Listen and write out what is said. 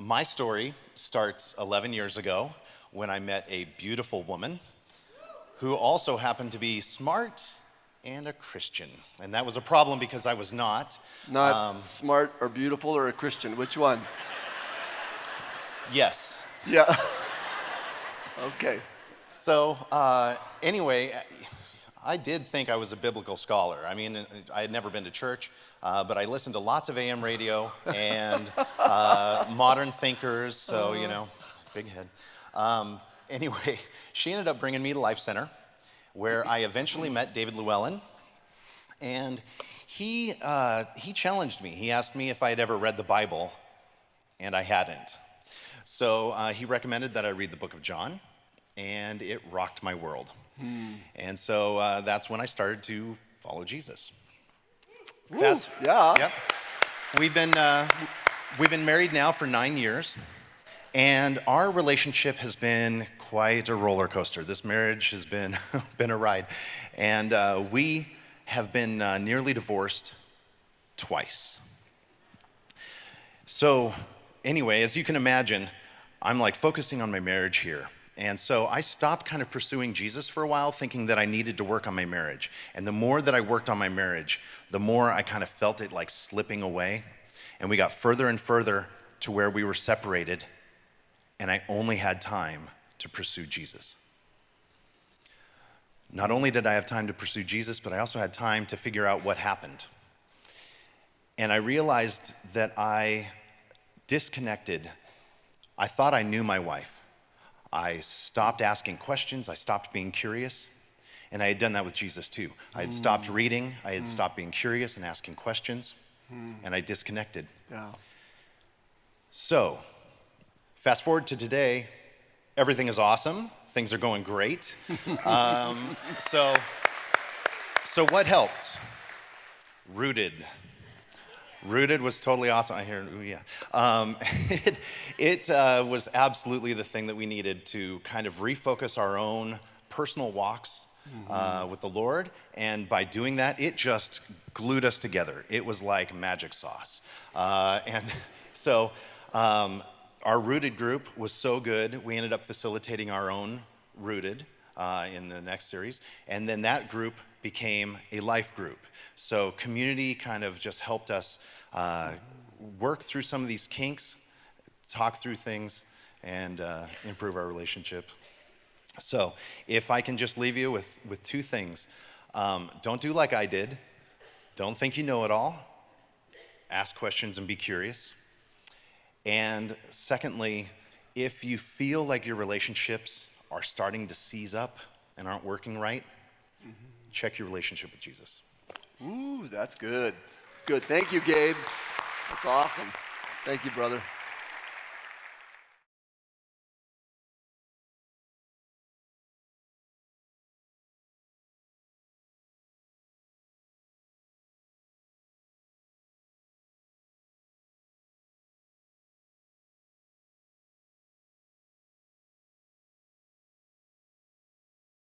My story starts 11 years ago when I met a beautiful woman who also happened to be smart and a Christian. And that was a problem because I was not. Not smart or beautiful or a Christian. Which one? Yes. Yeah. Okay. So anyway, I did think I was a biblical scholar. I mean, I had never been to church, but I listened to lots of AM radio and modern thinkers, so, you know, big head. Anyway, she ended up bringing me to Life Center, where I eventually met David Llewellyn, and he challenged me. He asked me if I had ever read the Bible, and I hadn't. So he recommended that I read the book of John, and it rocked my world. And so that's when I started to follow Jesus. Yeah. Yep. We've been married now for 9 years, and our relationship has been quite a roller coaster. This marriage has been a ride, and we have been nearly divorced twice. So anyway, as you can imagine, I'm like focusing on my marriage here. And so I stopped kind of pursuing Jesus for a while, thinking that I needed to work on my marriage. And the more that I worked on my marriage, the more I kind of felt it like slipping away. And we got further and further to where we were separated, and I only had time to pursue Jesus. Not only did I have time to pursue Jesus, but I also had time to figure out what happened. And I realized that I disconnected. I thought I knew my wife. I stopped asking questions, I stopped being curious, and I had done that with Jesus too. I had stopped reading, I had stopped being curious and asking questions, and I disconnected. Yeah. So, fast forward to today, everything is awesome, things are going great. So what helped? Rooted. Rooted was totally awesome. I hear, ooh, yeah. It was absolutely the thing that we needed to kind of refocus our own personal walks with the Lord. And by doing that, it just glued us together. It was like magic sauce. And so our Rooted group was so good, we ended up facilitating our own Rooted in the next series. And then that group became a life group. So community kind of just helped us work through some of these kinks, talk through things, and improve our relationship. So if I can just leave you with two things. Don't do like I did. Don't think you know it all. Ask questions and be curious. And secondly, if you feel like your relationships are starting to seize up and aren't working right, check your relationship with Jesus. Ooh, that's good. Good. Thank you, Gabe. That's awesome. Thank you, brother.